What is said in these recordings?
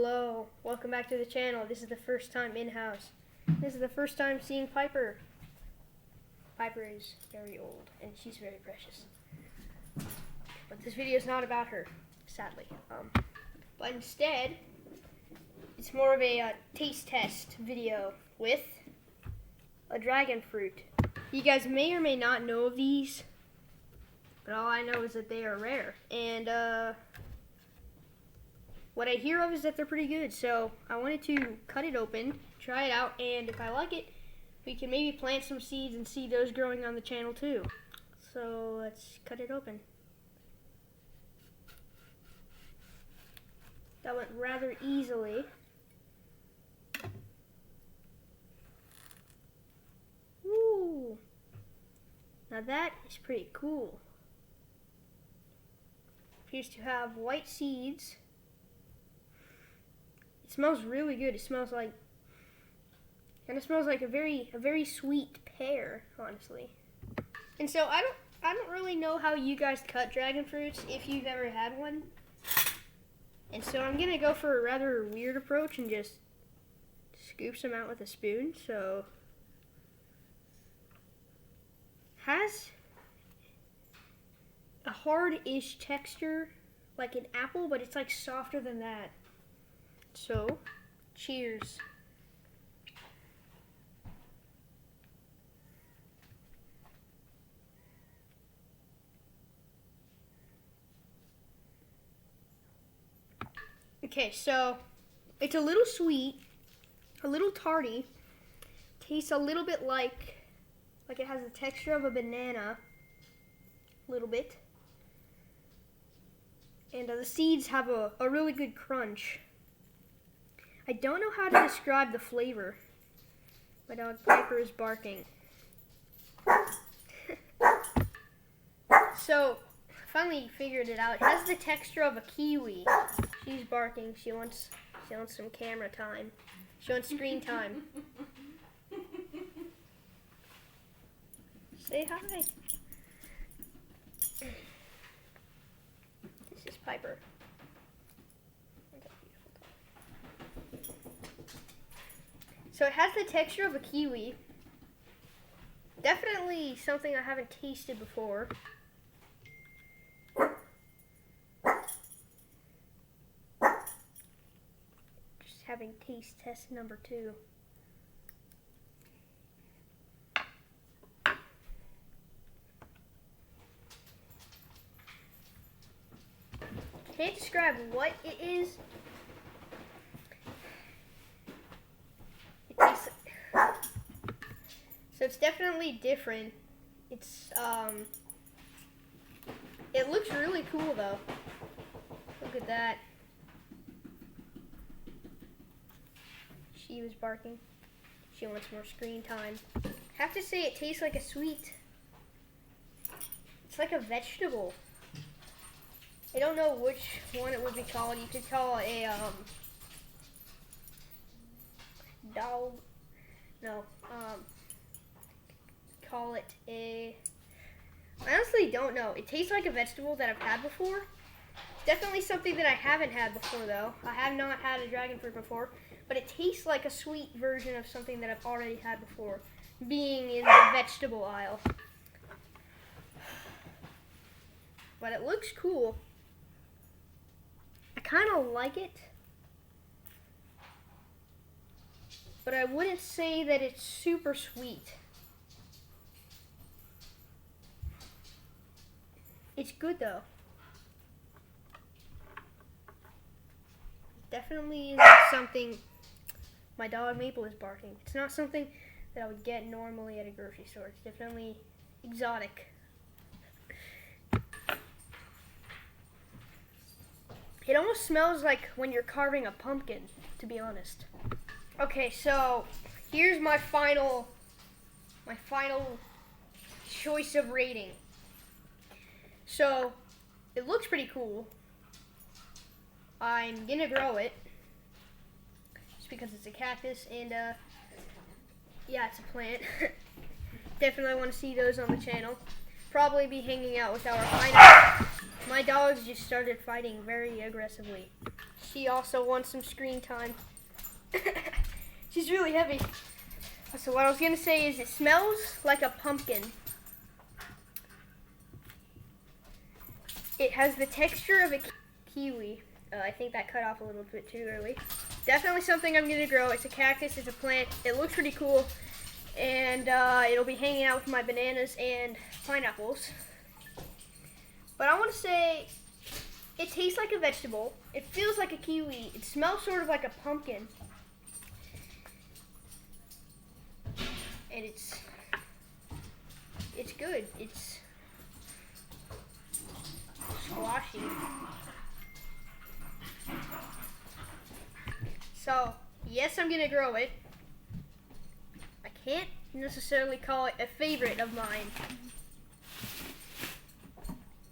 Hello, welcome back to the channel. This is the first time in-house. This is the first time seeing Piper. Piper is very old and she's very precious. But this video is not about her, sadly. But instead, it's more of a taste test video with a dragon fruit. You guys may or may not know of these, but all I know is that they are rare. And what I hear of is that they're pretty good, so I wanted to cut it open, try it out, and if I like it, we can maybe plant some seeds and see those growing on the channel too. So let's cut it open. That went rather easily. Ooh. Now that is pretty cool. Appears to have white seeds. It smells really good. It smells like, kind of smells like a very sweet pear, honestly. And so I don't really know how you guys cut dragon fruits, if you've ever had one. And so I'm gonna go for a rather weird approach and just scoop some out with a spoon. So has a hard-ish texture like an apple, but it's like softer than that. So, cheers. Okay, so it's a little sweet, a little tarty, tastes a little bit like it has the texture of a banana, a little bit. And the seeds have a really good crunch. I don't know how to describe the flavor. My dog Piper is barking. So, I finally figured it out. It has the texture of a kiwi. She's barking. She wants some camera time. She wants screen time. Say hi. This is Piper. So it has the texture of a kiwi. Definitely something I haven't tasted before. Just having taste test number 2. Can't describe what it is. So it's definitely different. It's it looks really cool though. Look at that. She was barking. She wants more screen time. I have to say it tastes like a sweet. It's like a vegetable. I don't know which one it would be called. You could call it a dog. No. Call it a. I honestly don't know. It tastes like a vegetable that I've had before. Definitely something that I haven't had before, though. I have not had a dragon fruit before, but it tastes like a sweet version of something that I've already had before, being in the vegetable aisle. But it looks cool. I kind of like it, but I wouldn't say that it's super sweet. It's good though. Definitely isn't something. My dog Maple is barking. It's not something that I would get normally at a grocery store. It's definitely exotic. It almost smells like when you're carving a pumpkin, to be honest. Okay, so here's my final choice of rating. So, it looks pretty cool. I'm gonna grow it, just because it's a cactus, and yeah, it's a plant. Definitely want to see those on the channel. Probably be hanging out with our My dogs just started fighting very aggressively. she also wants some screen time. She's really heavy. So what I was gonna say is it smells like a pumpkin. It has the texture of a kiwi. I think that cut off a little bit too early. Definitely something I'm gonna grow. It's a cactus, it's a plant. It looks pretty cool. And it'll be hanging out with my bananas and pineapples. But I wanna say, it tastes like a vegetable. It feels like a kiwi. It smells sort of like a pumpkin. And it's good. It's squashy. So, yes, I'm gonna grow it. I can't necessarily call it a favorite of mine.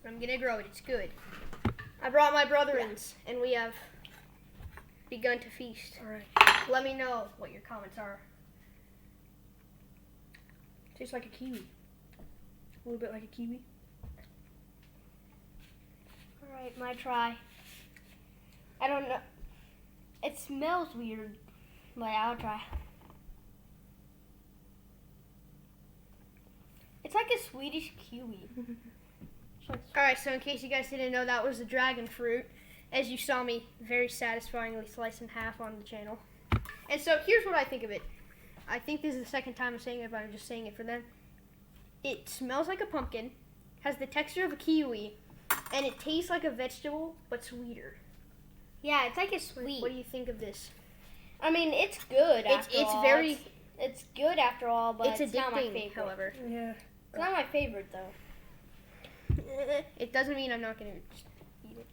I'm gonna grow it. It's good. I brought my brother-ins, and we have begun to feast. All right. Let me know what your comments are. Tastes like a kiwi. A little bit like a kiwi. All right, my try. I don't know. It smells weird, but I'll try. It's like a Swedish kiwi. Alright, so in case you guys didn't know, that was the dragon fruit. As you saw me very satisfyingly slice in half on the channel. And so here's what I think of it. I think this is the second time I'm saying it, but I'm just saying it for them. It smells like a pumpkin, has the texture of a kiwi, and it tastes like a vegetable, but sweeter. Yeah, it's like a sweet. What do you think of this? I mean, it's good after all. Very... It's good after all, but it's it's not my addicting, favorite. however. Yeah. It's not my favorite, though. It doesn't mean I'm not going to eat it.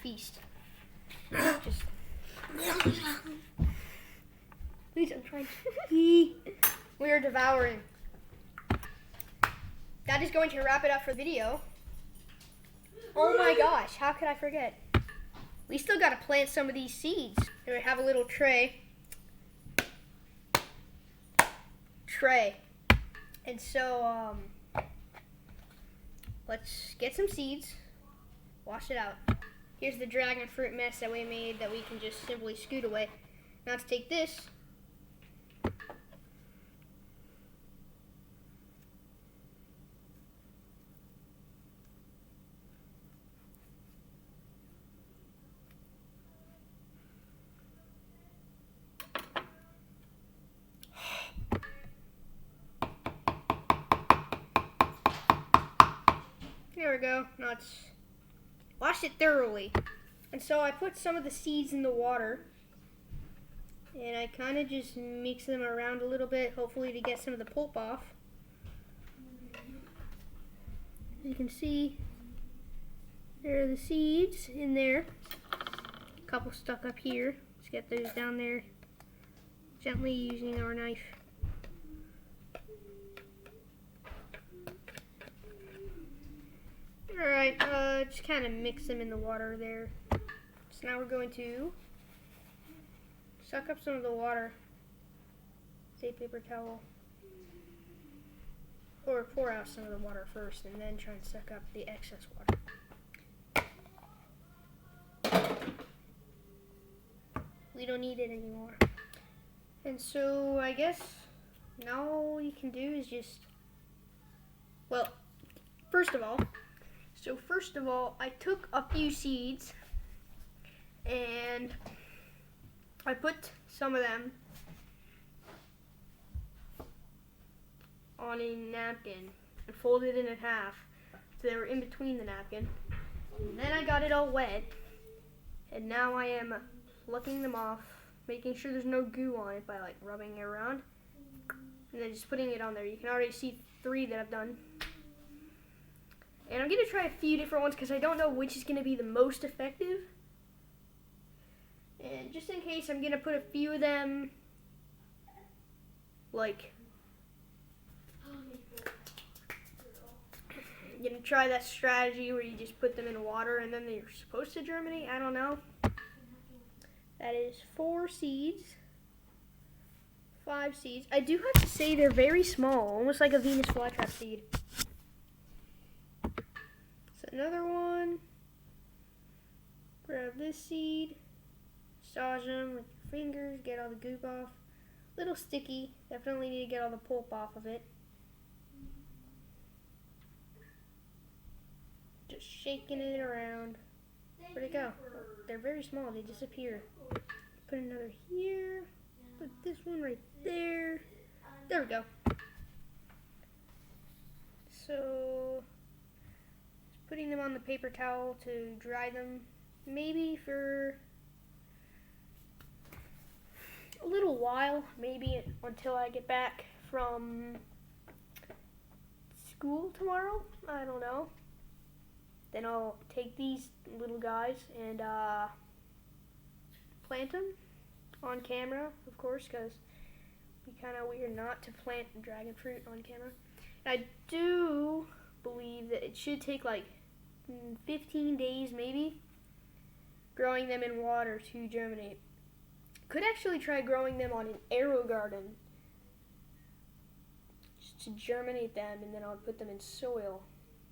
Feast. Just... Please, I'm trying. We are devouring. That is going to wrap it up for the video. Oh my gosh, how could I forget? We still got to plant some of these seeds. Here we have a little tray. And so, let's get some seeds, wash it out. Here's the dragon fruit mess that we made that we can just simply scoot away. Now to take this. There we go. Now it's washed it thoroughly. And so I put some of the seeds in the water. And I kind of just mix them around a little bit, hopefully to get some of the pulp off. You can see there are the seeds in there. A couple stuck up here. Let's get those down there gently using our knife. Alright, just kind of mix them in the water there. So now we're going to suck up some of the water with a paper towel. Or pour out some of the water first and then try and suck up the excess water. We don't need it anymore. And so I guess now all you can do is just, well, first of all, I took a few seeds and I put some of them on a napkin and folded it in half so they were in between the napkin. And then I got it all wet and now I am plucking them off, making sure there's no goo on it by like rubbing it around and then just putting it on there. You can already see 3 that I've done. And I'm going to try a few different ones because I don't know which is going to be the most effective. And just in case, I'm going to put a few of them, like, I'm going to try that strategy where you just put them in water and then they're supposed to germinate. I don't know. That is 4 seeds. 5 seeds. I do have to say they're very small, almost like a Venus flytrap seed. Another one. Grab this seed. massage them with your fingers, get all the goop off. Little sticky, definitely need to get all the pulp off of it. Just shaking it around. Where'd it go? Oh, they're very small, they disappear. Put another here, put this one right there. There we go. So, just putting them on the paper towel to dry them, maybe for a little while, maybe until I get back from school tomorrow. I don't know. Then I'll take these little guys and plant them on camera, of course, because it'd be kind of weird not to plant dragon fruit on camera. And I do believe that it should take like 15 days maybe, growing them in water to germinate. Could actually try growing them on an aero garden, just to germinate them, and then I'll put them in soil.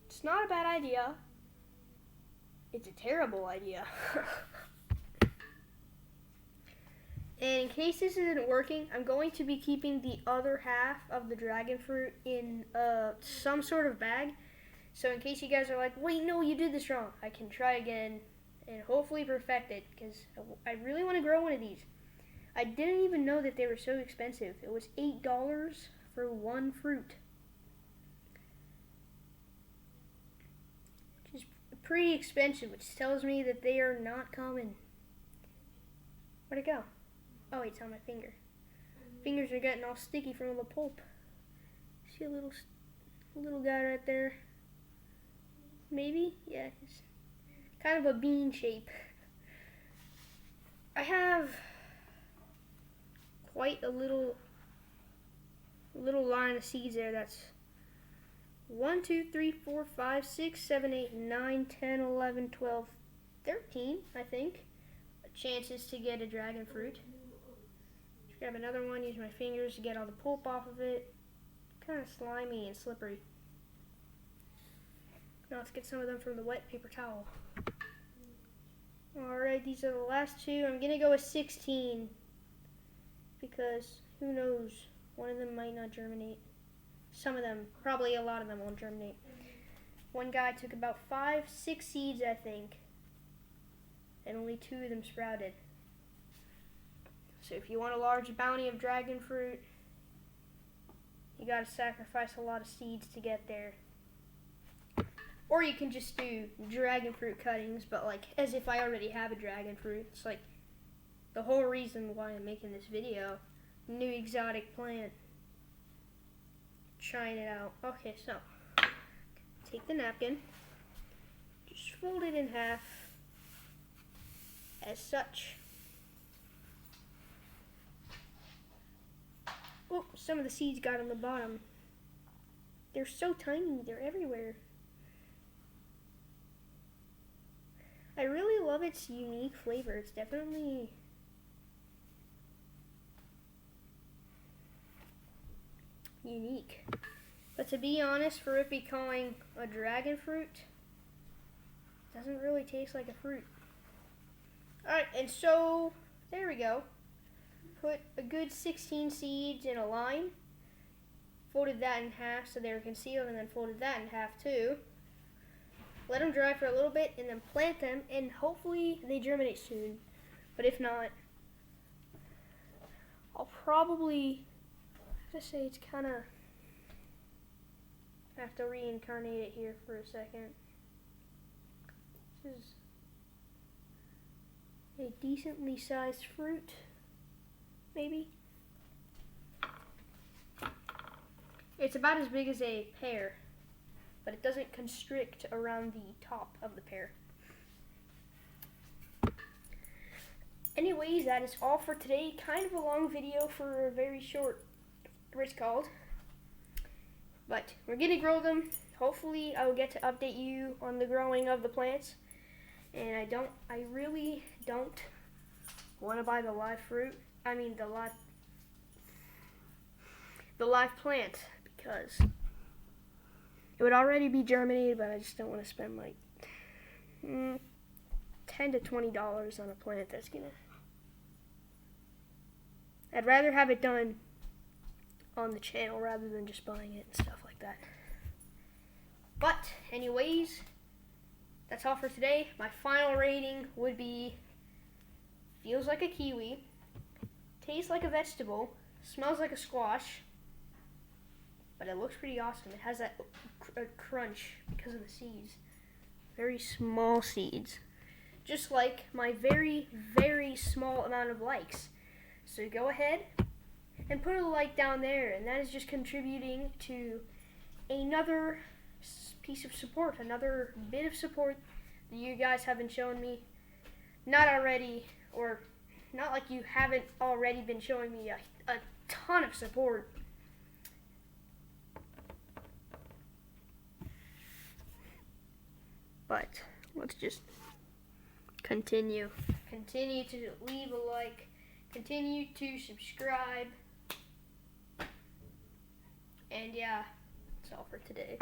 It's not a bad idea. It's a terrible idea. And in case this isn't working, I'm going to be keeping the other half of the dragon fruit in some sort of bag. So in case you guys are like, wait, no, you did this wrong, I can try again and hopefully perfect it, because I really want to grow one of these. I didn't even know that they were so expensive. It was $8 for one fruit, which is pretty expensive, which tells me that they are not common. Where'd it go? Oh, it's on my finger. Fingers are getting all sticky from all the pulp. See a little guy right there? Maybe? Yeah, it's kind of a bean shape. I have quite a little line of seeds there. That's 1, 2, 3, 4, 5, 6, 7, 8, 9, 10, 11, 12, 13, I think, chances to get a dragon fruit. Just grab another one, use my fingers to get all the pulp off of it. Kind of slimy and slippery. Now let's get some of them from the wet paper towel. Alright, these are the last two. I'm going to go with 16 because who knows, one of them might not germinate. Some of them, probably a lot of them won't germinate. One guy took about 5, 6 seeds, I think, and only 2 of them sprouted. So if you want a large bounty of dragon fruit, you gotta sacrifice a lot of seeds to get there. Or you can just do dragon fruit cuttings, but like as if I already have a dragon fruit. It's like the whole reason why I'm making this video. New exotic plant. Trying it out. Okay, so take the napkin, just fold it in half as such. Oh, some of the seeds got on the bottom. They're so tiny, they're everywhere. I really love its unique flavor. It's definitely unique. But to be honest, for it becoming a dragon fruit, it doesn't really taste like a fruit. Alright, and so there we go. Put a good 16 seeds in a line. Folded that in half so they were concealed, and then folded that in half too. Let them dry for a little bit and then plant them, and hopefully they germinate soon. But if not, I'll probably have to say it's kind of, I have to reincarnate it here for a second. This is a decently sized fruit, maybe. It's about as big as a pear, but it doesn't constrict around the top of the pear. Anyways, that is all for today. Kind of a long video for a very short, what's it called. But we're gonna grow them. Hopefully I will get to update you on the growing of the plants. And I really don't want to buy the live fruit. I mean the live plant, because it would already be germinated, but I just don't want to spend like $10 to $20 on a plant that's gonna I'd rather have it done on the channel rather than just buying it and stuff like that. But anyways, that's all for today. My final rating would be feels like a kiwi, tastes like a vegetable, smells like a squash, but it looks pretty awesome. It has that crunch because of the seeds. Very small seeds. Just like my very, very small amount of likes. So go ahead and put a like down there, and that is just contributing to another piece of support, another bit of support that you guys haven't shown me. Not already, or not like you haven't already been showing me a ton of support. But let's just continue. Continue to leave a like. Continue to subscribe. And yeah, that's all for today.